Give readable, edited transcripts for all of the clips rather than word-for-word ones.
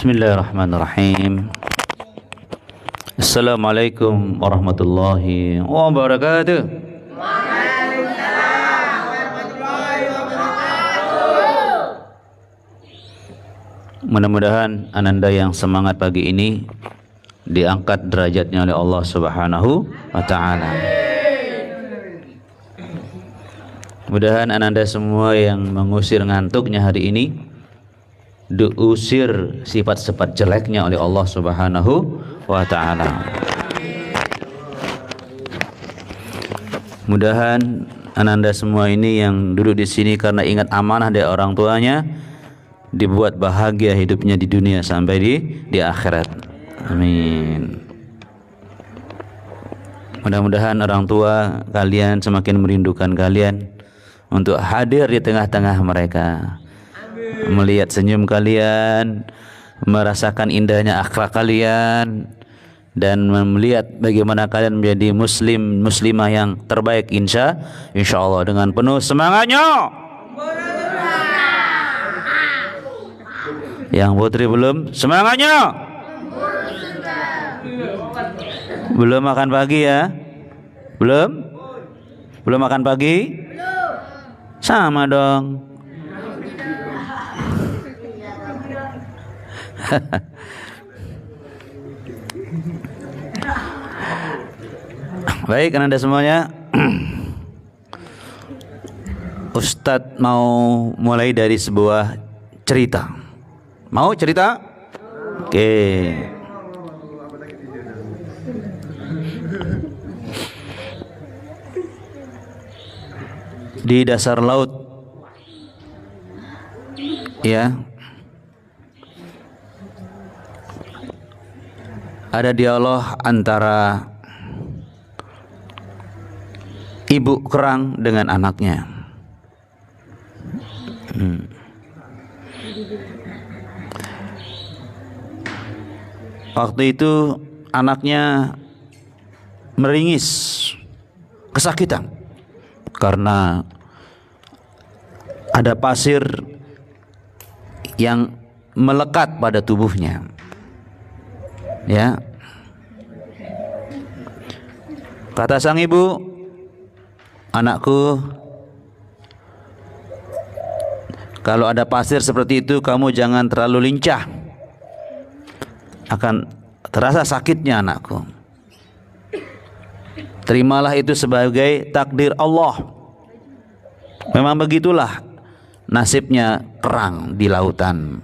Bismillahirrahmanirrahim. Assalamualaikum warahmatullahi wabarakatuh. Mudah-mudahan ananda yang semangat pagi ini diangkat derajatnya oleh Allah Subhanahu wa ta'ala. Mudah-mudahan ananda semua yang mengusir ngantuknya hari ini diusir sifat-sifat jeleknya oleh Allah Subhanahu wa ta'ala. Mudahan ananda semua ini yang duduk di sini karena ingat amanah dari orang tuanya dibuat bahagia hidupnya di dunia sampai di akhirat. Amin. Mudah-mudahan orang tua kalian semakin merindukan kalian untuk hadir di tengah-tengah mereka. Melihat senyum kalian, merasakan indahnya akhlak kalian, dan melihat bagaimana kalian menjadi muslimah yang terbaik insya Allah dengan penuh semangatnya. Yang putri belum semangatnya? Belum makan pagi ya? Belum makan pagi? Sama dong. Baik ananda semuanya, Ustadz mau mulai dari sebuah cerita. Mau cerita? Oke. Di dasar laut, ya, ada dialog antara ibu kerang dengan anaknya. Waktu itu anaknya meringis kesakitan karena ada pasir yang melekat pada tubuhnya. Ya. Kata sang ibu, "Anakku, kalau ada pasir seperti itu kamu jangan terlalu lincah. Akan terasa sakitnya anakku. Terimalah itu sebagai takdir Allah. Memang begitulah nasibnya kerang di lautan."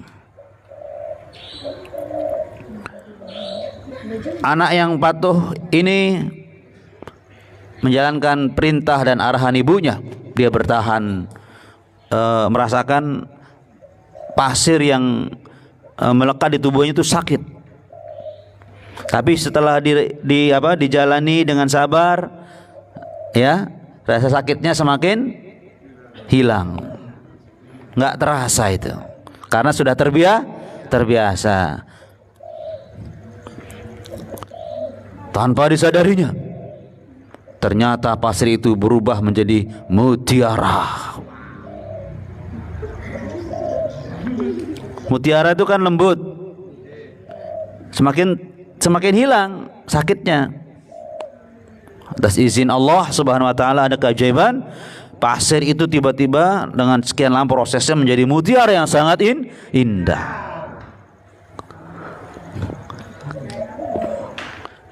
Anak yang patuh ini menjalankan perintah dan arahan ibunya. Dia bertahan, merasakan pasir yang melekat di tubuhnya itu sakit. Tapi setelah dijalani dengan sabar, ya, rasa sakitnya semakin hilang. Nggak terasa itu, karena sudah terbiasa. Tanpa disadarinya, ternyata pasir itu berubah menjadi mutiara. Mutiara itu kan lembut. Semakin hilang sakitnya. Atas izin Allah Subhanahu wa taala ada keajaiban, pasir itu tiba-tiba dengan sekian lama prosesnya menjadi mutiara yang sangat indah.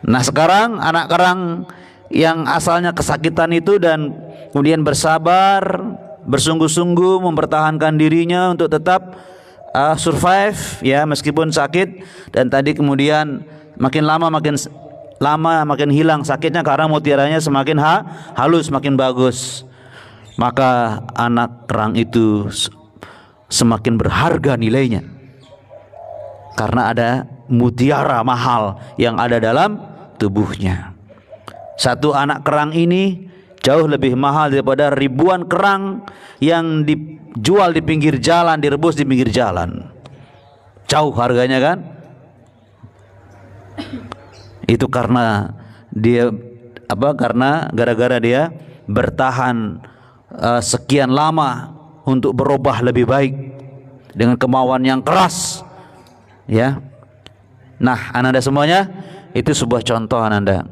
Nah, sekarang anak kerang yang asalnya kesakitan itu dan kemudian bersabar, bersungguh-sungguh mempertahankan dirinya untuk tetap survive, ya, meskipun sakit, dan tadi kemudian makin lama makin hilang sakitnya karena mutiaranya semakin halus, makin bagus. Maka anak kerang itu semakin berharga nilainya karena ada mutiara mahal yang ada dalam tubuhnya. Satu anak kerang ini jauh lebih mahal daripada ribuan kerang yang dijual di pinggir jalan, direbus di pinggir jalan. Jauh harganya kan? Itu karena dia karena gara-gara dia bertahan sekian lama untuk berubah lebih baik dengan kemauan yang keras. Ya. Nah, ananda semuanya, itu sebuah contoh ananda.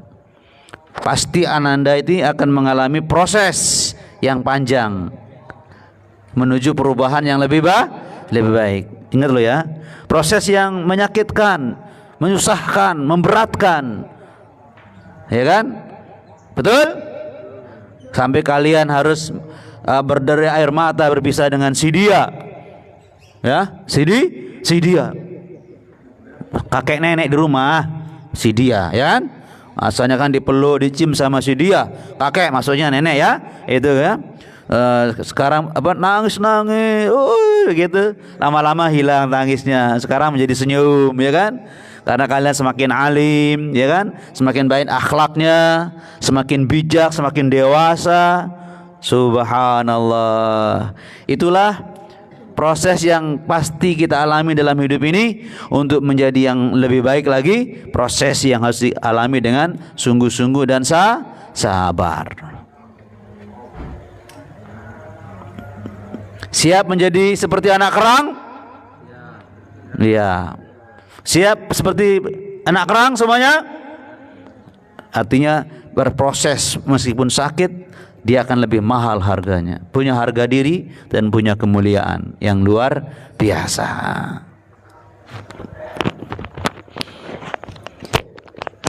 Pasti ananda itu akan mengalami proses yang panjang menuju perubahan yang lebih baik. Ingat lo ya, proses yang menyakitkan, menyusahkan, memberatkan, ya kan? Betul? Sampai kalian harus berderai air mata berpisah dengan si dia, ya, si dia, kakek nenek di rumah, si dia, ya kan? Asalnya kan dipeluk, dicium sama si dia, kakek maksudnya nenek ya, itu ya. Sekarang nangis gitu, lama-lama hilang tangisnya, sekarang menjadi senyum, ya kan? Karena kalian semakin alim, ya kan? Semakin baik akhlaknya, semakin bijak, semakin dewasa. Subhanallah. Itulah proses yang pasti kita alami dalam hidup ini. Untuk menjadi yang lebih baik lagi, proses yang harus dialami dengan sungguh-sungguh dan sabar. Siap menjadi seperti anak kerang? Iya. Siap seperti anak kerang semuanya? Artinya berproses meskipun sakit, dia akan lebih mahal harganya. Punya harga diri dan punya kemuliaan yang luar biasa.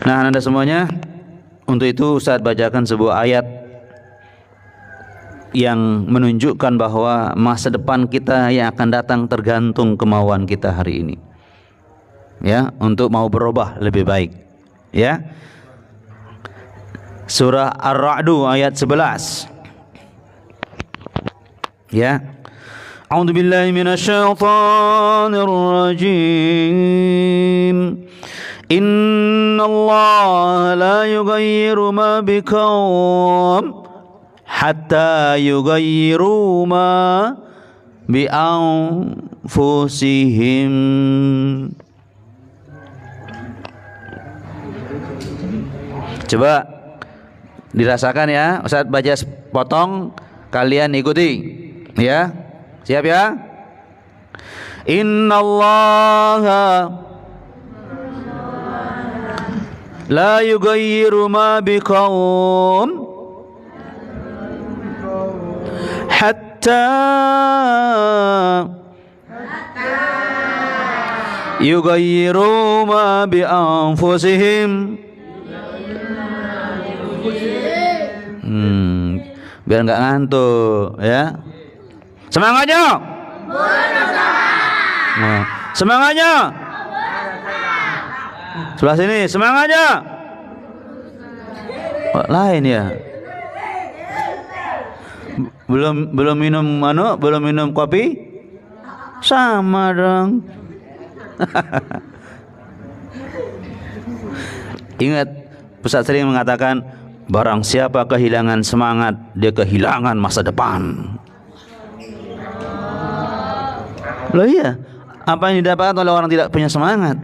Nah, anda semuanya, untuk itu Ustaz bacakan sebuah ayat yang menunjukkan bahwa masa depan kita yang akan datang tergantung kemauan kita hari ini. Ya, untuk mau berubah lebih baik. Ya. Surah Ar-Ra'd ayat 11. Ya. A'udzu billahi minasyaitonir rajim. Innallaha la yughayyiru ma biqaum hatta yughayyiru ma bi anfusihim. Coba dirasakan ya, Ustaz baca potong, kalian ikuti ya. Siap ya? Innallaha la yughayyiru ma biqaum hatta yughayyiru ma bi anfusihim. Biar nggak ngantuk ya. Semangatnya. Nah, semangatnya. Sebelah sini semangatnya. Kok lain ya? Belum minum kopi? Sama dong. Ingat, Ustaz sering mengatakan, barang siapa kehilangan semangat, dia kehilangan masa depan. Loh iya, apa yang didapatkan oleh orang tidak punya semangat?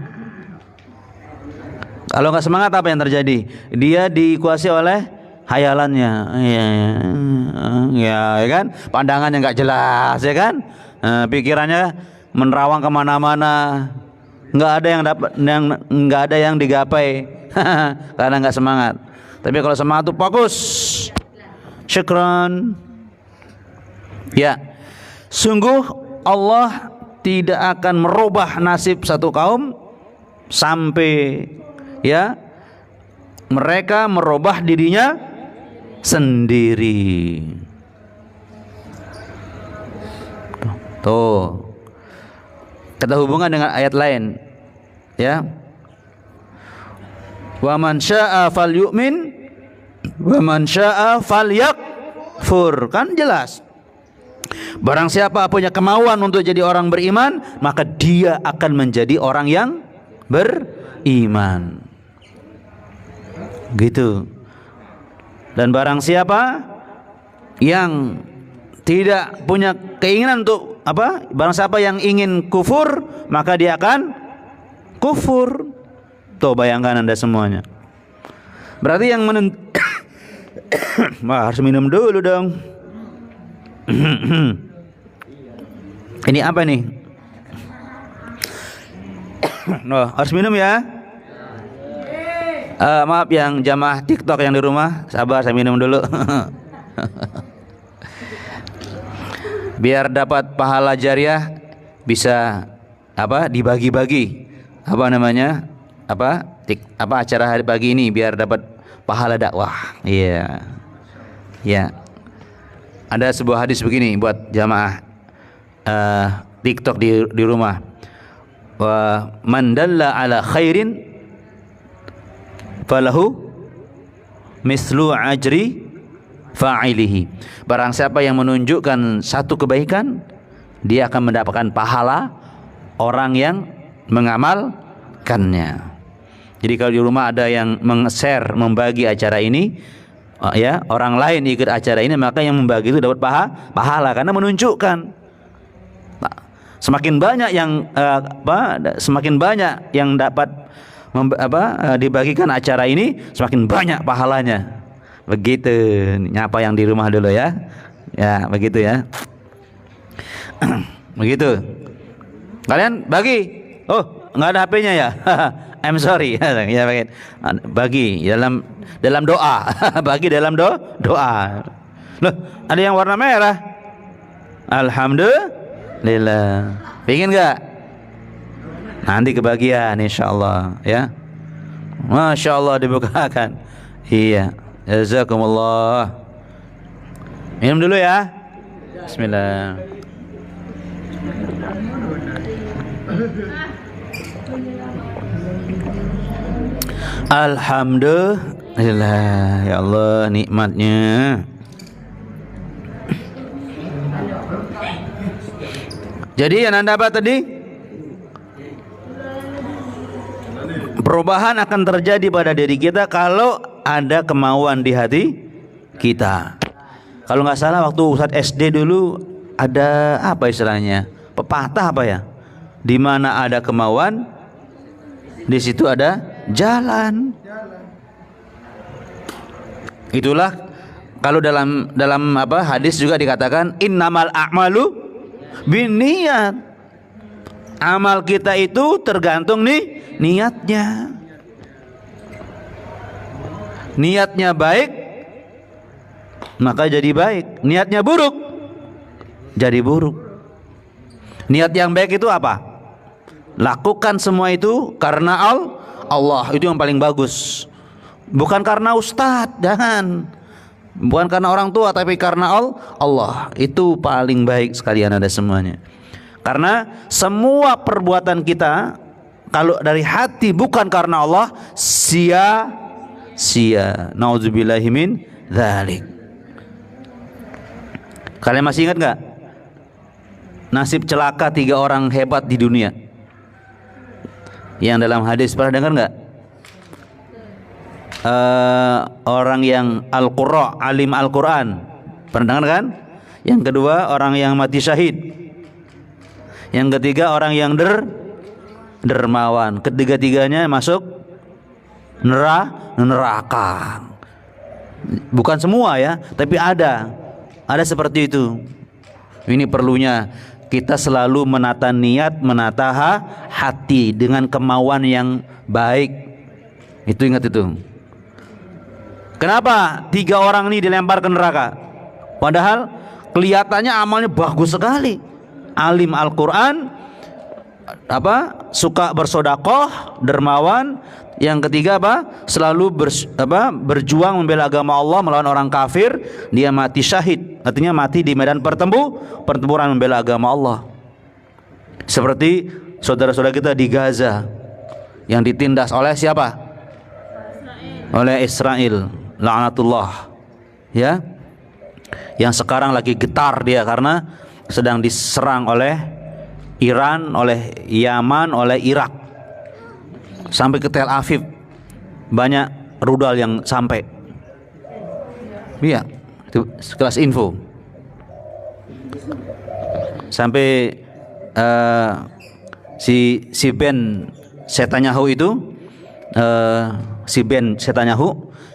Kalau nggak semangat, apa yang terjadi? Dia dikuasai oleh hayalannya, ya kan? Pandangannya nggak jelas, ya kan? Pikirannya menerawang kemana-mana, nggak ada yang digapai karena nggak semangat. Tapi kalau semangat itu fokus. Syukran. Ya, sungguh Allah tidak akan merubah nasib satu kaum sampai ya mereka merubah dirinya sendiri. Tuh. Kita hubungkan dengan ayat lain. Ya. Wa man syaa'a falyu'min wa man syaa'a falyakfur. Kan jelas. Barang siapa punya kemauan untuk jadi orang beriman, maka dia akan menjadi orang yang beriman. Gitu. Dan barang siapa yang tidak punya keinginan untuk barang siapa yang ingin kufur, maka dia akan kufur. Tuh bayangkan Anda semuanya. Berarti yang harus minum dulu dong. Ini apa nih? Oh, harus minum ya. Maaf yang jamaah TikTok yang di rumah, sabar saya minum dulu. Biar dapat pahala jariah bisa dibagi-bagi acara hari pagi ini biar dapat pahala dakwah. Iya. Ya. Ada sebuah hadis begini buat jamaah TikTok di rumah. Wa man dalla ala khairin falahu mislu ajri fa'ilihi. Barang siapa yang menunjukkan satu kebaikan, dia akan mendapatkan pahala orang yang mengamalkannya. Jadi kalau di rumah ada yang meng-share, membagi acara ini, orang lain ikut acara ini, maka yang membagi itu dapat pahala karena menunjukkan. Semakin banyak yang dapat dibagikan acara ini, semakin banyak pahalanya. Begitu. Nyapa yang di rumah dulu ya. Ya, begitu ya. Begitu. Kalian bagi. Oh, nggak ada HP-nya ya. I'm sorry. Ya, bagi dalam doa. Bagi dalam doa. Loh, ada yang warna merah. Alhamdulillah. Pengen nggak? Nanti kebagian insyaallah ya. Masya Allah dibukakan. Iya. Jazakumullah. Minum dulu ya. Bismillah. Alhamdulillah. Ya Allah nikmatnya. Jadi yang Anda dapat tadi, perubahan akan terjadi pada diri kita kalau ada kemauan di hati kita. Kalau nggak salah waktu Ustadz SD dulu ada apa istilahnya, pepatah apa ya, di mana ada kemauan di situ ada jalan. Itulah kalau dalam hadis juga dikatakan innamal a'malu binniyat. Amal kita itu tergantung nih niatnya. Niatnya baik maka jadi baik, niatnya buruk jadi buruk. Niat yang baik itu apa? Lakukan semua itu karena Allah, itu yang paling bagus. Bukan karena ustadz, jangan. Bukan karena orang tua, tapi karena Allah. Itu paling baik sekalian ada semuanya. Karena semua perbuatan kita kalau dari hati bukan karena Allah, sia-sia. Nauzubillahi min dzalik. Kalian masih ingat nggak nasib celaka 3 orang hebat di dunia yang dalam hadis? Pernah dengar nggak? Orang yang al-qurra, alim Al-Quran, pernah dengar kan? Yang kedua orang yang mati syahid, yang ketiga orang yang dermawan. Ketiga-tiganya masuk neraka. Bukan semua ya, tapi ada seperti itu. Ini perlunya kita selalu menata niat, menata hati dengan kemauan yang baik. Itu ingat itu. Kenapa 3 orang ini dilempar ke neraka? Padahal kelihatannya amalnya bagus sekali. Alim Al-Quran, suka bersedekah, dermawan. Yang ketiga selalu berjuang membela agama Allah melawan orang kafir. Dia mati syahid, artinya mati di medan pertempuran membela agama Allah. Seperti saudara-saudara kita di Gaza yang ditindas oleh siapa? Oleh Israel, laknatullah. Ya, yang sekarang lagi getar dia karena sedang diserang oleh Iran, oleh Yaman, oleh Irak. Sampai ke Tel Aviv banyak rudal yang sampai. Iya, itu sekelas info. Sampai si Ben Netanyahu itu,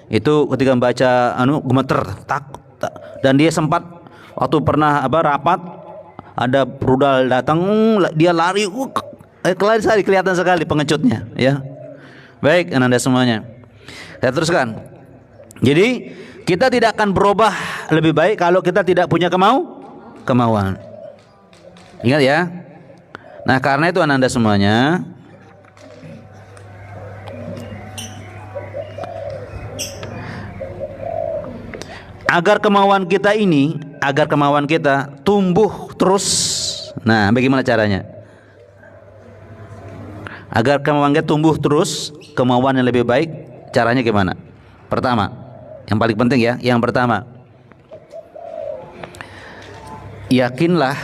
itu ketika membaca gemeter dan dia sempat waktu pernah rapat, ada rudal datang, dia lari kelihatan sekali pengecutnya, ya. Baik, Ananda semuanya. Saya teruskan. Jadi kita tidak akan berubah lebih baik kalau kita tidak punya kemauan. Ingat ya. Nah, karena itu Ananda semuanya, agar kemauan kita tumbuh terus. Nah, bagaimana caranya? Agar kemauan kita tumbuh terus, kemauan yang lebih baik, caranya gimana? Pertama, yang paling penting ya, yang pertama, yakinlah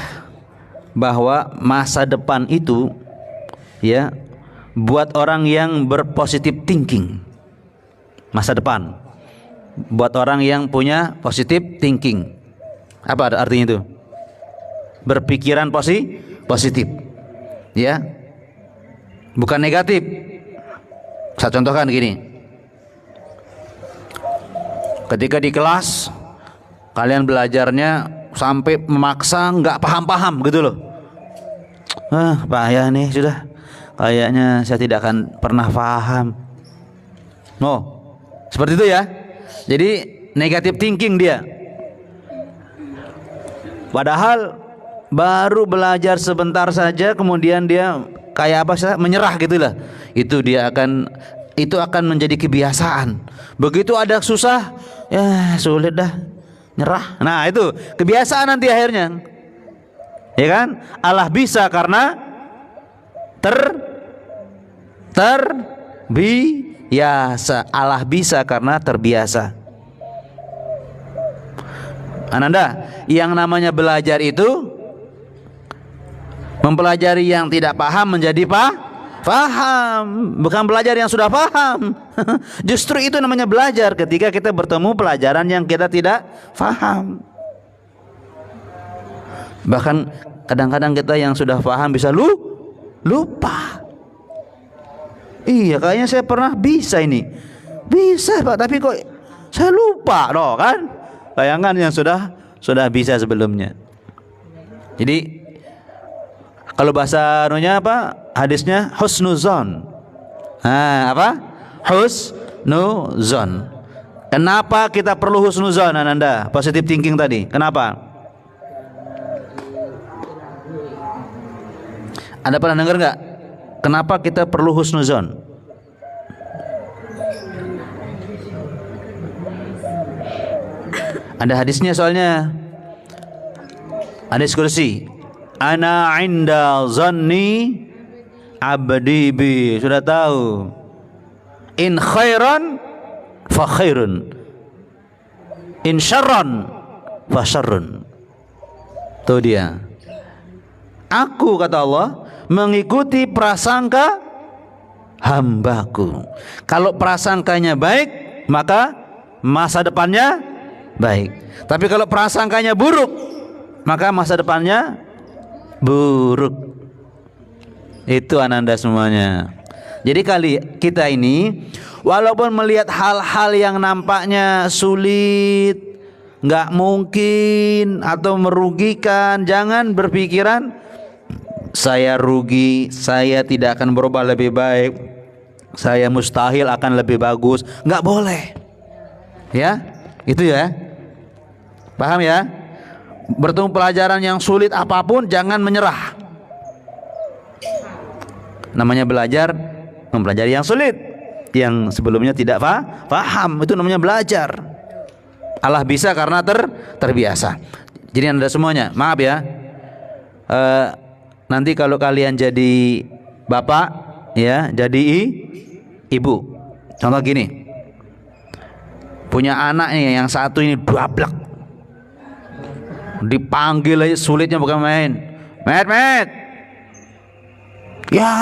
bahwa masa depan itu, ya, buat orang yang berpositif thinking. Masa depan buat orang yang punya positive thinking. Apa artinya itu? Berpikiran positif, ya, bukan negatif. Saya contohkan gini. Ketika di kelas kalian belajarnya sampai memaksa nggak paham-paham gitu loh. Payah nih, sudah kayaknya saya tidak akan pernah paham. Seperti itu ya. Jadi negatif thinking dia. Padahal baru belajar sebentar saja, kemudian dia kayak apa sih, menyerah gitulah. Itu akan menjadi kebiasaan. Begitu ada susah, ya sulit dah, nyerah. Nah, itu kebiasaan nanti akhirnya. Ya kan? Allah bisa karena terbiasa. Allah bisa karena terbiasa. Ananda, yang namanya belajar itu mempelajari yang tidak paham menjadi paham, bukan belajar yang sudah paham. Justru itu namanya belajar, ketika kita bertemu pelajaran yang kita tidak paham. Bahkan kadang-kadang kita yang sudah paham bisa lupa. Iya, kayaknya saya pernah bisa ini. Bisa Pak, tapi kok saya lupa loh kan? Bayangkan yang sudah bisa sebelumnya. Jadi kalau bahasa anunya apa? Hadisnya husnuzon. Apa? Husnuzon. Kenapa kita perlu husnuzon, Ananda? Positive thinking tadi. Kenapa? Anda pernah dengar nggak? Kenapa kita perlu husnuzon? Ada hadisnya soalnya. Hadis kursi. Ana inda zanni abdi bi. Sudah tahu. In khairan fa khairun. In syarran fa syarrun. Itu dia. Aku, kata Allah, mengikuti prasangka hambaku. Kalau prasangkanya baik, maka masa depannya baik. Tapi kalau prasangkanya buruk, maka masa depannya buruk. Itu Ananda semuanya. Jadi kita ini walaupun melihat hal-hal yang nampaknya sulit, nggak mungkin atau merugikan, jangan berpikiran saya rugi, saya tidak akan berubah lebih baik, saya mustahil akan lebih bagus. Nggak boleh. Ya, itu ya. Paham ya? Bertemu pelajaran yang sulit apapun, jangan menyerah. Namanya belajar, mempelajari yang sulit, yang sebelumnya tidak paham, itu namanya belajar. Allah bisa karena terbiasa. Jadi Anda semuanya, maaf ya, nanti kalau kalian jadi bapak, ya, jadi ibu. Contoh gini, punya anak nih, yang satu ini blablak, dipanggil aja sulitnya bukan main. Met, ya,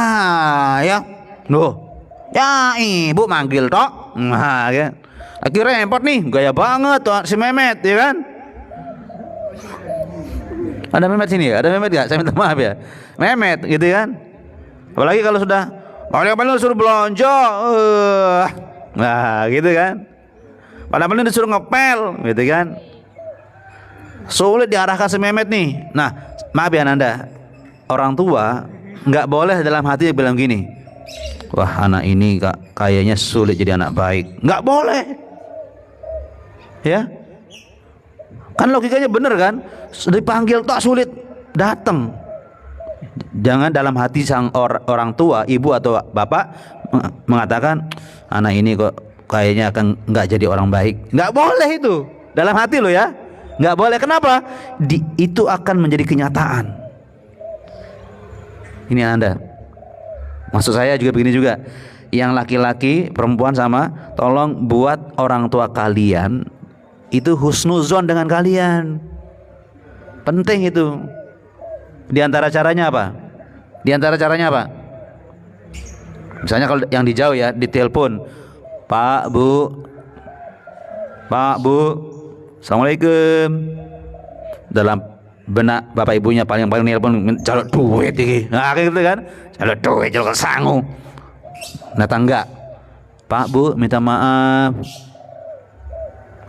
loh, ya ibu manggil tok, nah, ya. Akhirnya repot nih, gaya banget tuh si Mehmet, ya kan? Ada Mehmet sini ya? Ada Mehmet gak? Saya minta maaf ya. Mehmet gitu kan. Apalagi kalau sudah paling suruh belanja, nah gitu kan. Padahal disuruh ngepel gitu kan. Sulit diarahkan si Mehmet nih. Nah, maaf ya Nanda, orang tua nggak boleh dalam hati bilang gini, wah anak ini kayaknya sulit jadi anak baik. Nggak boleh. Ya, kan logikanya bener kan? Dipanggil tak sulit datang. Jangan dalam hati sang orang tua, ibu atau bapak mengatakan anak ini kok kayaknya akan nggak jadi orang baik. Nggak boleh itu dalam hati lo ya, nggak boleh. Kenapa? Itu akan menjadi kenyataan. Ini Anda. Maksud saya juga begini juga. Yang laki-laki, perempuan sama, tolong buat orang tua kalian itu husnuzon dengan kalian. Penting itu. Di antara caranya apa? Di antara caranya apa? Misalnya kalau yang di jauh ya, ditelepon, Pak Bu, Assalamualaikum. Dalam benak bapak ibunya paling nelpon calon duit iki. Nah kayak gitu kan, calon duit, calon sangu. Datang enggak? Pak Bu, minta maaf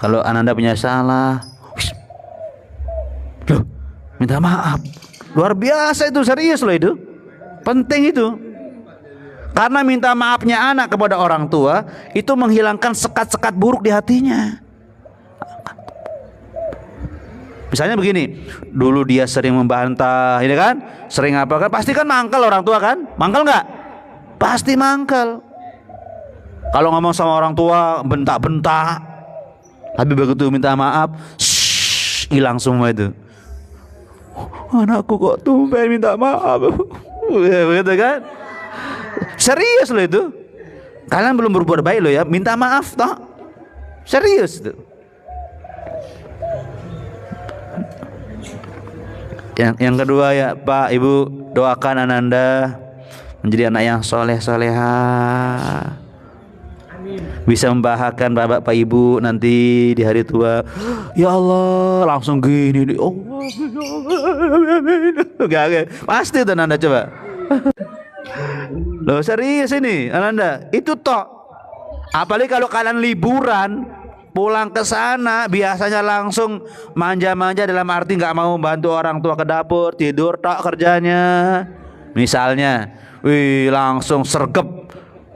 kalau Ananda punya salah. Loh, minta maaf. Luar biasa itu, serius loh itu. Penting itu. Karena minta maafnya anak kepada orang tua itu menghilangkan sekat-sekat buruk di hatinya. Misalnya begini, dulu dia sering membantah, ini kan, sering apa kan, pasti kan mangkal orang tua kan, mangkal nggak? Pasti mangkal. Kalau ngomong sama orang tua bentak-bentak, tapi begitu minta maaf, hilang semua itu. Anakku kok tumben minta maaf, begitu kan? Serius loh itu. Kalian belum berbuat baik loh ya, minta maaf toh, serius itu. Yang kedua ya Pak Ibu, doakan Ananda menjadi anak yang soleh-soleha, bisa membahagiakan bapak ibu nanti di hari tua. Ya Allah, langsung gini, Allah, pasti itu Ananda coba. Loh serius ini Ananda, itu toh. Apalagi kalau kalian liburan pulang ke sana, biasanya langsung manja-manja dalam arti nggak mau bantu orang tua ke dapur, tidur tok kerjanya. Misalnya, wih langsung sergep,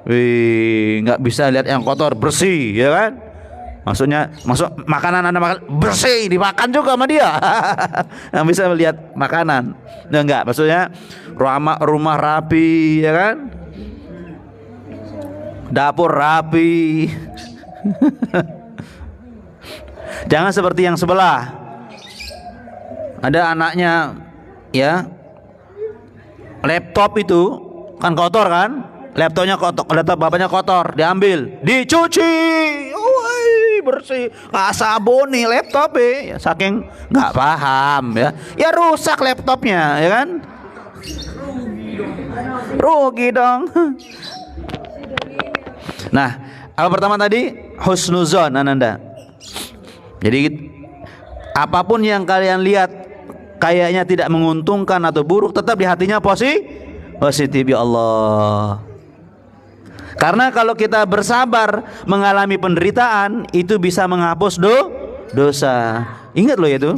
wih nggak bisa lihat yang kotor, bersih, ya kan? Maksudnya, makanan Anda makan bersih, dimakan juga sama dia. Yang bisa melihat makanan, nah, enggak? Maksudnya rumah rapi, ya kan? Dapur rapi. Jangan seperti yang sebelah. Ada anaknya, ya, laptop itu kan kotor kan? Laptopnya kotor, laptop bapaknya kotor, diambil, dicuci, bersih, sabuni laptop ya, saking nggak paham ya rusak laptopnya, ya kan? Rugi dong. Nah, apa pertama tadi? Husnuzon Ananda. Jadi apapun yang kalian lihat kayaknya tidak menguntungkan atau buruk, tetap di hatinya positif, ya Allah. Karena kalau kita bersabar mengalami penderitaan, itu bisa menghapus dosa. Ingat loh itu.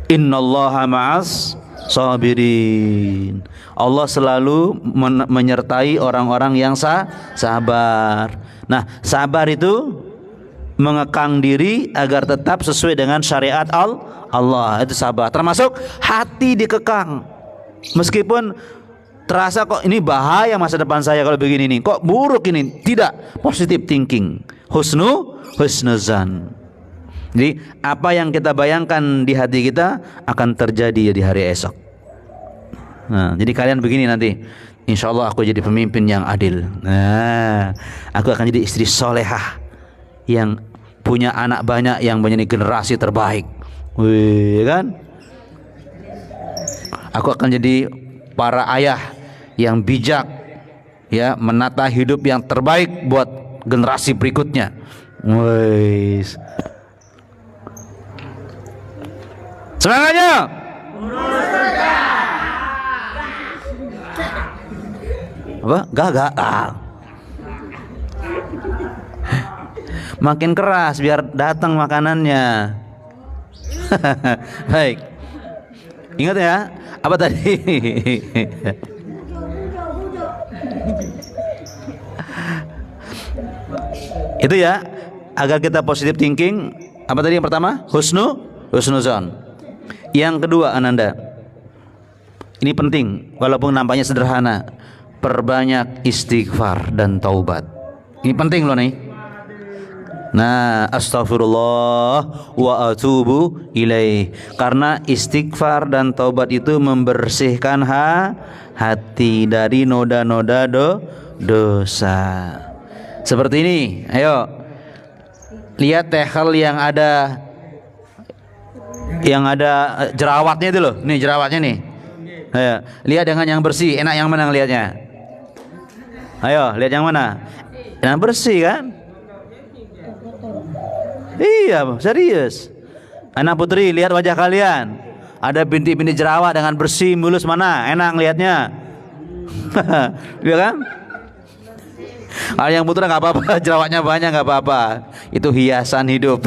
Innallaha ma'as sabirin. Allah selalu menyertai orang-orang yang sabar. Nah, sabar itu mengekang diri agar tetap sesuai dengan syariat Allah. Itu sabar. Termasuk hati dikekang. Meskipun terasa kok ini bahaya masa depan saya kalau begini nih, kok buruk ini, tidak, positive thinking, husnuzan. Jadi apa yang kita bayangkan di hati kita akan terjadi di hari esok. Nah, jadi kalian begini nanti, insya Allah aku jadi pemimpin yang adil. Nah, aku akan jadi istri solehah yang punya anak banyak, yang menjadi generasi terbaik. Wih, kan? Aku akan jadi para ayah yang bijak, ya, menata hidup yang terbaik buat generasi berikutnya. Wis. Semangatnya. Apa? Gak. Makin keras biar datang makanannya. Baik. Ingat ya, Apa tadi? Itu ya, agar kita positive thinking. Apa tadi yang pertama? Husnuzon. Yang kedua, Ananda, ini penting walaupun nampaknya sederhana, perbanyak istighfar dan taubat. Ini penting loh nih. Nah, astaghfirullah wa atubu ilaih. Karena istighfar dan taubat itu membersihkan hati dari noda-noda dosa. Seperti ini, ayo lihat tehel yang ada jerawatnya itu loh. Nih jerawatnya nih. Ayo, lihat dengan yang bersih, enak yang mana ngelihatnya? Ayo, lihat yang mana? Yang bersih kan? Iya, serius. Anak putri, lihat wajah kalian. Ada bintik-bintik jerawat dengan bersih, mulus, mana? Enak ngelihatnya. Iya kan? Kalau yang putra nggak apa-apa, jerawatnya banyak nggak apa-apa. Itu hiasan hidup.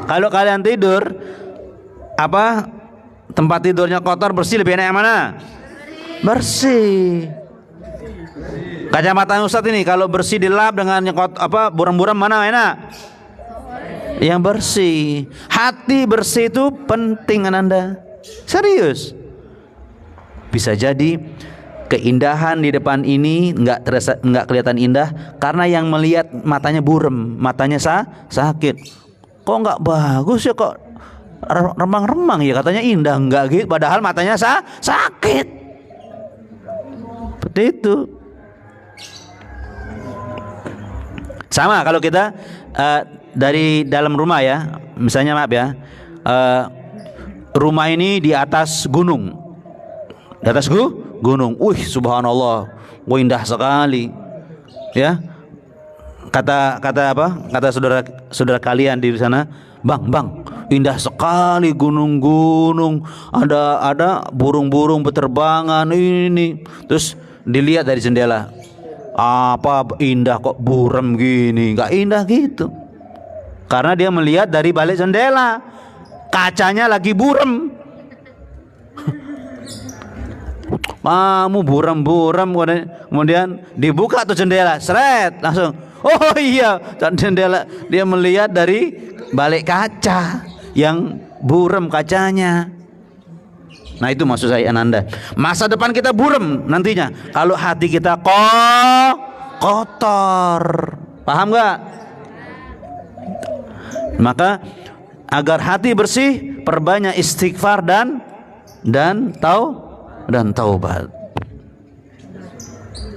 Kalau kalian tidur, apa tempat tidurnya kotor bersih, lebih enak yang mana? Bersih. Kacamata Ustadz ini kalau bersih dilap dengan buram-buram, mana enak? Yang bersih. Hati bersih itu penting, Ananda. Serius. Bisa jadi keindahan di depan ini nggak kelihatan indah karena yang melihat matanya buram, matanya sakit. Kok nggak bagus ya, kok remang-remang ya, katanya indah, enggak gitu, padahal matanya sakit. Seperti itu. Sama kalau kita dari dalam rumah ya, misalnya maaf ya, rumah ini di atas gunung, gunung, subhanallah, indah sekali, ya. Kata saudara kalian di sana, bang, indah sekali gunung-gunung, ada burung-burung berterbangan ini, terus dilihat dari jendela, apa indah kok buram gini, nggak indah gitu. Karena dia melihat dari balik jendela, kacanya lagi buram. Kamu buram-buram, kemudian dibuka tuh jendela, seret, langsung, oh iya, jendela, dia melihat dari balik kaca yang buram kacanya. Nah itu maksud saya, Ananda. Masa depan kita buram nantinya kalau hati kita kotor. Paham gak? Maka agar hati bersih, perbanyak istighfar dan taubat.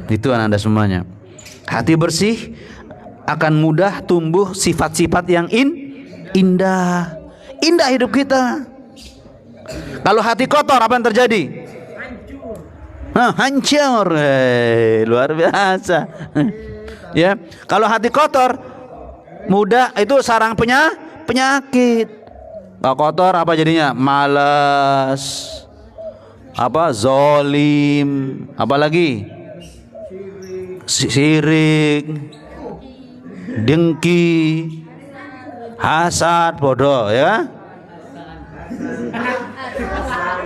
Itu Ananda semuanya. Hati bersih akan mudah tumbuh sifat-sifat yang indah hidup kita. Kalau hati kotor, apa yang terjadi? Hancur. Luar biasa. Ya, kalau hati kotor, mudah itu sarang penyakit. Kalau kotor apa jadinya? Malas, zolim, apalagi sirik, dengki, hasad, bodoh, ya,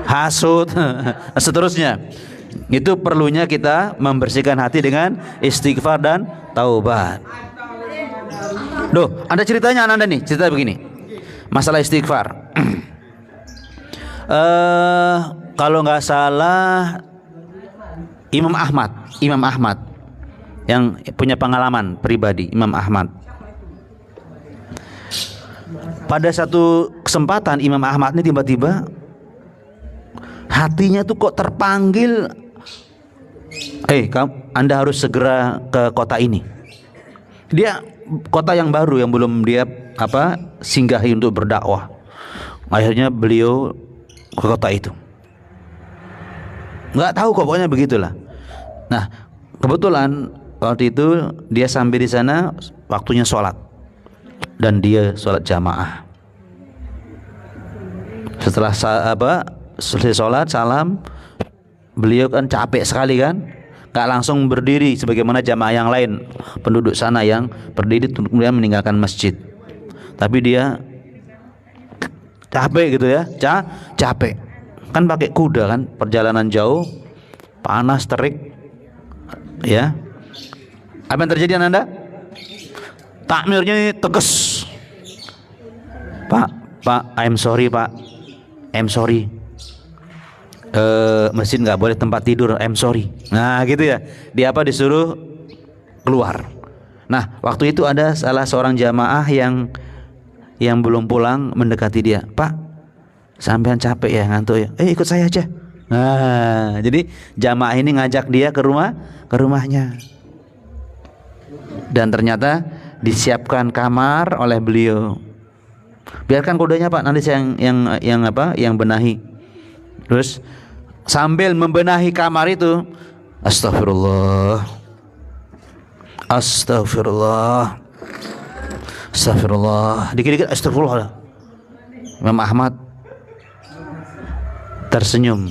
hasud, seterusnya. Itu perlunya kita membersihkan hati dengan istighfar dan taubat. Ada ceritanya Anda nih, cerita begini, masalah istighfar. Kalau nggak salah Imam Ahmad yang punya pengalaman pribadi, Imam Ahmad. Pada satu kesempatan Imam Ahmad ini tiba-tiba hatinya tuh kok terpanggil, Anda harus segera ke kota ini. Dia kota yang baru yang belum dia singgahi untuk berdakwah. Akhirnya beliau ke kota itu. Nggak tahu kok, pokoknya begitulah. Nah, kebetulan waktu itu dia sampai di sana waktunya sholat, dan dia sholat jamaah. Setelah selesai sholat, salam, beliau kan capek sekali kan, nggak langsung berdiri sebagaimana jamaah yang lain penduduk sana yang berdiri kemudian meninggalkan masjid. Tapi dia capek gitu ya, capek. Kan pakai kuda kan, perjalanan jauh, panas terik, ya. Apa yang terjadi Anda? Takmirnya ini tegas. Pak, I'm sorry Pak, I'm sorry. Masjid nggak boleh tempat tidur, I'm sorry. Nah gitu ya. Dia disuruh keluar. Nah waktu itu ada salah seorang jamaah yang belum pulang mendekati dia. Pak, sampean capek ya, ngantuk ya, ikut saya aja. Nah jadi jamaah ini ngajak dia ke rumahnya. Dan ternyata disiapkan kamar oleh beliau. Biarkan kudanya Pak, nanti saya yang benahi. Terus sambil membenahi kamar itu, astagfirullah, astagfirullah, astagfirullah, dikit-dikit astagfirullah. Imam Ahmad tersenyum.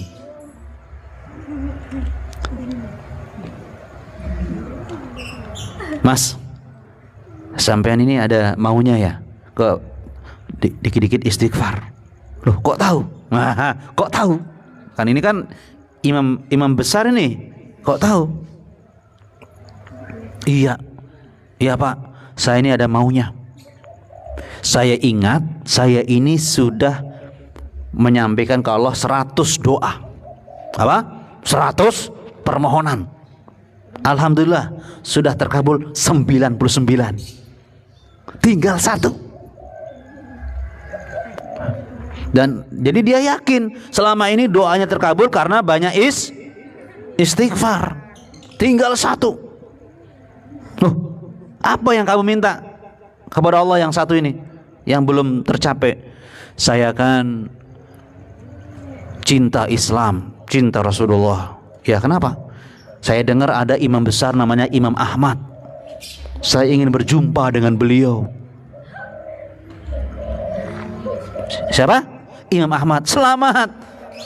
Mas, sampean ini ada maunya ya? Kok dikit-dikit istighfar? Loh, kok tahu? Kok tahu? Kan ini kan imam besar ini. Kok tahu? Iya Pak, saya ini ada maunya. Saya ingat saya ini sudah menyampaikan ke Allah 100 doa. Apa? 100 permohonan. Alhamdulillah sudah terkabul 99. Tinggal 1. Dan jadi dia yakin selama ini doanya terkabul karena banyak istighfar. Tinggal 1. Loh, apa yang kamu minta kepada Allah yang 1 ini yang belum tercapai? Saya kan cinta Islam, cinta Rasulullah. Ya kenapa? Saya dengar ada imam besar namanya Imam Ahmad. Saya ingin berjumpa dengan beliau. Siapa? Imam Ahmad. Selamat.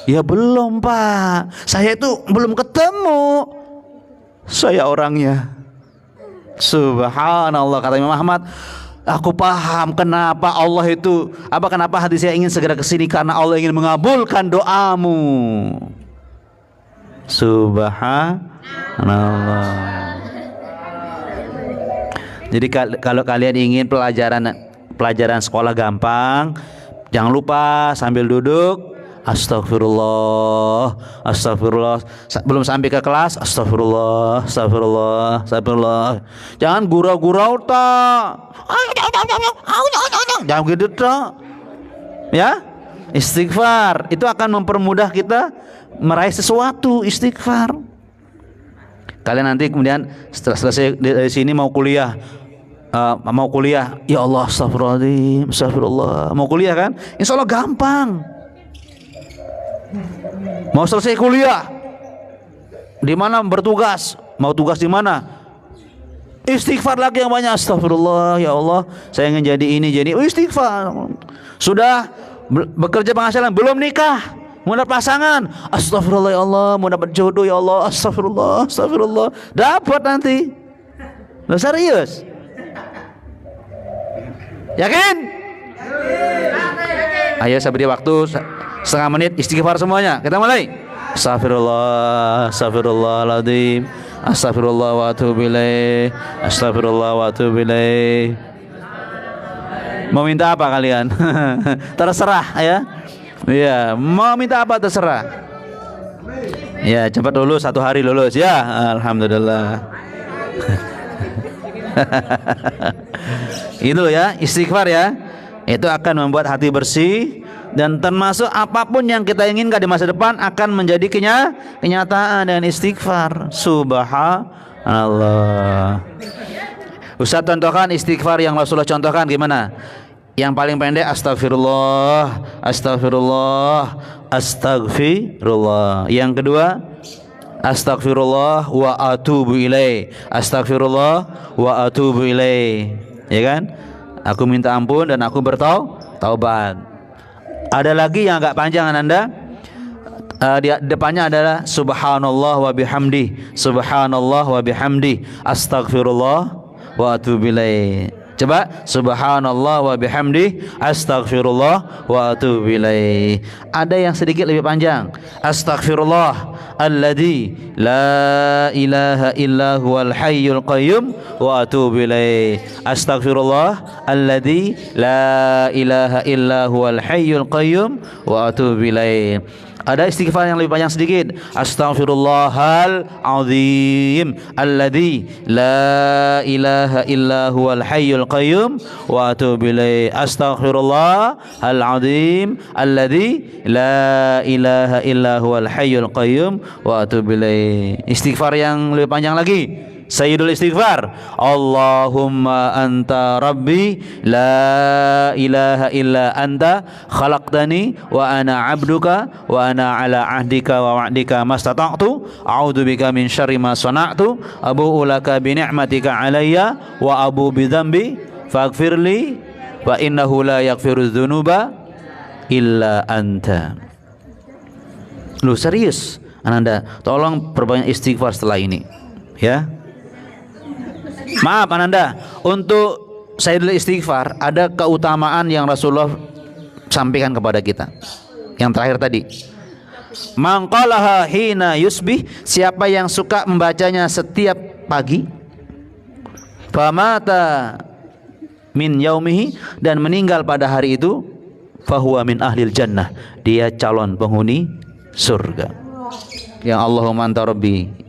Ya belum Pak, saya itu belum ketemu. Saya orangnya. Subhanallah, kata Imam Ahmad. Aku paham kenapa Allah itu, kenapa hati saya ingin segera ke sini, karena Allah ingin mengabulkan doamu. Subhanallah. Jadi kalau kalian ingin pelajaran sekolah gampang, jangan lupa sambil duduk astagfirullah, astagfirullah. Belum sampai ke kelas, astagfirullah, astagfirullah, astagfirullah. Jangan gurau-gurau tak. Jangan gitu tak. Ya, istighfar itu akan mempermudah kita meraih sesuatu. Istighfar. Kalian nanti kemudian setelah selesai dari sini mau kuliah, ya Allah, astagfirullahaladzim, astagfirullah. Mau kuliah kan? Insya Allah gampang. Mau selesai kuliah, di mana bertugas? Mau tugas di mana? Istighfar lagi yang banyak. Astagfirullah, ya Allah, saya ingin jadi ini, jadi istighfar. Sudah bekerja penghasilan, belum nikah, mau dapat pasangan, astagfirullah ya Allah, mau dapat jodoh ya Allah, astagfirullah, astagfirullah. Dapat nanti. Loh, serius? Yakin? Ayo saya beri waktu setengah menit istighfar semuanya. Kita mulai. Astagfirullah, astagfirullahaladzim, astagfirullah wa atubu ilaih, astagfirullah wa atubu ilaih. Mau minta apa kalian? Terserah ya. Iya, mau minta apa terserah. Ya, cepat lulus, 1 hari lulus ya. Alhamdulillah. Itu ya, istighfar ya. Itu akan membuat hati bersih, dan termasuk apapun yang kita inginkan di masa depan akan menjadi kenyataan dengan istighfar. Subhanallah. Ustaz contohkan istighfar yang Rasulullah contohkan gimana? Yang paling pendek astagfirullah, astagfirullah, astagfirullah. Yang kedua astagfirullah wa atubu ilaih, astagfirullah wa atubu ilaih. Ya kan? Aku minta ampun dan aku bertaubat. Ada lagi yang agak panjang Anda. Di depannya adalah subhanallah wa bihamdi, subhanallah wa bihamdi, astaghfirullah wa atubu ilaih. Coba subhanallah wa bihamdi, astaghfirullah wa atubu ilaih. Ada yang sedikit lebih panjang. Astaghfirullah alladzi la ilaha illa huwal hayyul qayyum wa atubu ilaih. Astaghfirullah alladzi la ilaha illa huwal hayyul qayyum wa atubu ilaih. Ada istighfar yang lebih panjang sedikit. Astaghfirullahal azim alladzi la ilaha illa huwal hayyul qayyum wa atubu ilaih. Astaghfirullahal azim alladzi la ilaha illa huwal hayyul qayyum wa atubu ilaih. Istighfar yang lebih panjang lagi. Sayyidul istighfar, Allahumma anta rabbi la ilaha illa anta khalaqtani wa ana abduka wa ana ala ahdika wa wa'dika mastata'tu a'udzu bika min syarri ma sana'tu abu'u laka bi ni'matika alayya wa abu bi dzambi faghfirli wa innahu la yaghfiru dzunuba illa anta. Lu serius Ananda, tolong perbanyak istighfar setelah ini ya. Maaf Ananda, untuk Sayyidul Istighfar ada keutamaan yang Rasulullah sampaikan kepada kita. Yang terakhir tadi, man qalaha hina yusbih, siapa yang suka membacanya setiap pagi, famata min yaumihi, dan meninggal pada hari itu, fahuwa min ahlil jannah, dia calon penghuni surga. Ya Allahumma anta rabbi.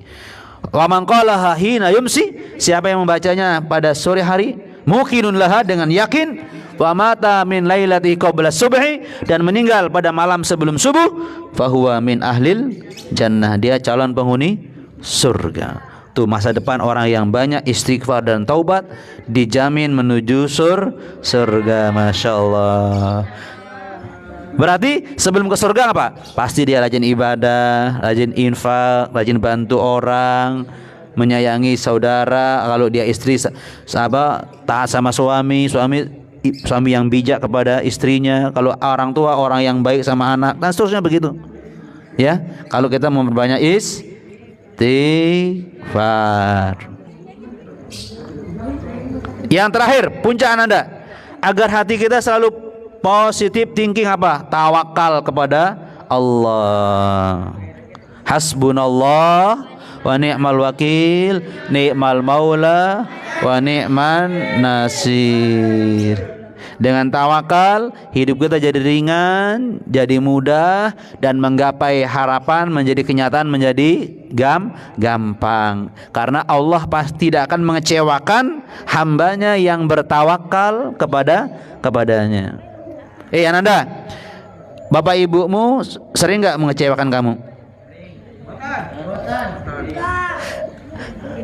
Wa man qalaha hina yumsi, siapa yang membacanya pada sore hari, muqinun laha, dengan yakin, wa mata min lailati qabla subhi, dan meninggal pada malam sebelum subuh, fahuwa min ahlil jannah, dia calon penghuni surga. Tuh masa depan orang yang banyak istighfar dan taubat dijamin menuju surga. Masya Allah. Berarti sebelum ke surga apa? Pasti dia rajin ibadah, rajin infak, rajin bantu orang, menyayangi saudara. Kalau dia istri sahabat, taat sama suami yang bijak kepada istrinya. Kalau orang tua, orang yang baik sama anak, dan seterusnya begitu. Ya, kalau kita memperbanyak istighfar. Yang terakhir, puncak Ananda, agar hati kita selalu positive thinking apa? Tawakal kepada Allah. Hasbunallah wa ni'mal wakil, ni'mal maula wa ni'man nasir. Dengan tawakal hidup kita jadi ringan, jadi mudah, dan menggapai harapan menjadi kenyataan menjadi gampang. Karena Allah pasti tidak akan mengecewakan hambanya yang bertawakal kepadanya. Ananda, bapak ibumu sering nggak mengecewakan kamu?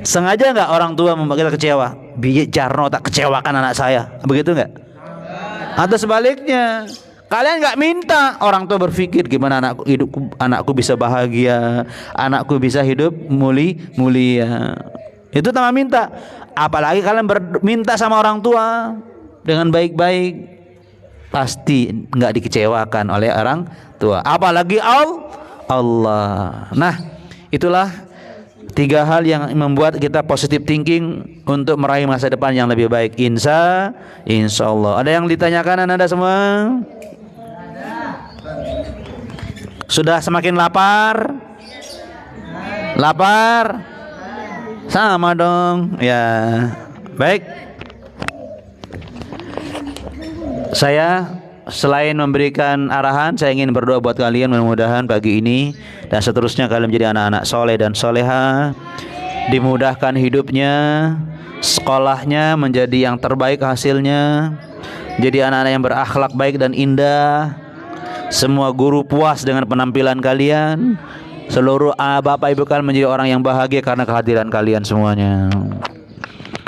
Sengaja nggak orang tua membuat kita kecewa? Biar Jarno tak kecewakan anak saya, begitu nggak? Atau sebaliknya, kalian nggak minta orang tua berpikir gimana anakku bisa bahagia, anakku bisa hidup mulia. Itu tanpa minta. Apalagi kalian minta sama orang tua dengan baik-baik, pasti nggak dikecewakan oleh orang tua, apalagi Allah. Nah, itulah 3 hal yang membuat kita positive thinking untuk meraih masa depan yang lebih baik. Insya Allah. Ada yang ditanyakan Anda semua? Sudah semakin lapar? Lapar? Sama dong. Ya, baik. Saya selain memberikan arahan, saya ingin berdoa buat kalian, mudah-mudahan pagi ini dan seterusnya kalian menjadi anak-anak soleh dan soleha, dimudahkan hidupnya, sekolahnya menjadi yang terbaik hasilnya, jadi anak-anak yang berakhlak baik dan indah, semua guru puas dengan penampilan kalian, seluruh bapak ibu kalian menjadi orang yang bahagia karena kehadiran kalian semuanya.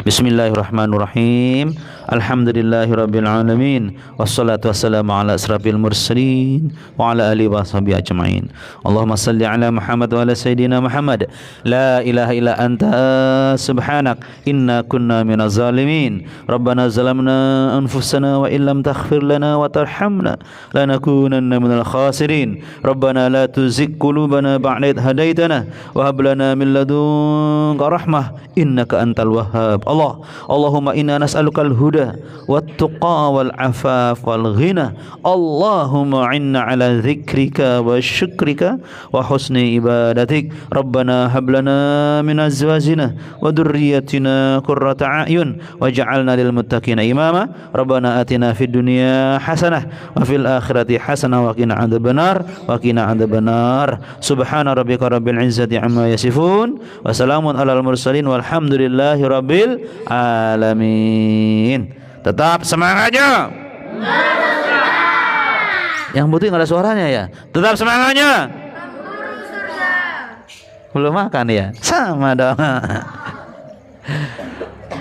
Bismillahirrahmanirrahim. Alhamdulillahirabbil alamin. Wassalatu wassalamu ala asrafil mursalin wa ala alihi washabihi ajmain. Allahumma salli ala Muhammad wa ala sayyidina Muhammad. La ilaha illa anta subhanak inna kunna minaz zalimin. Rabbana zalamna anfusana wa illam taghfir lana wa tarhamna lanakunanna minal khasirin. Rabbana la tuzigh qulubana ba'da idh hadaitana wa hab lana min ladunka rahmah innaka antal wahhab. Allahumma inna nas'alukal huda wat tuqa wal afaf wal ghina. Allahumma inna ala dzikrika wa syukrika wa husni ibadatik. Rabbana hab lana min azwajina wa dhurriyyatina qurrata a'yun waj'alna lil muttaqina imama. Rabbana atina fid dunya hasanah wa fil akhirati hasanah wa qina adzabannar wa qina adzabannar. Subhana rabbika rabbil izzati amma yasifun wa salamun alal mursalin walhamdulillahi rabbil alamin. Tetap semangatnya. Yang putih nggak ada suaranya ya. Tetap semangatnya. Belum makan ya. Sama dong.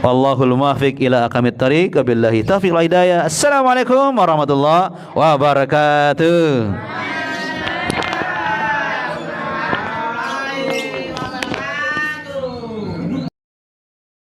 Wallahul muwaffiq ila aqwamit thariq. Billahi taufiq wal hidayah. Assalamualaikum warahmatullahi wabarakatuh.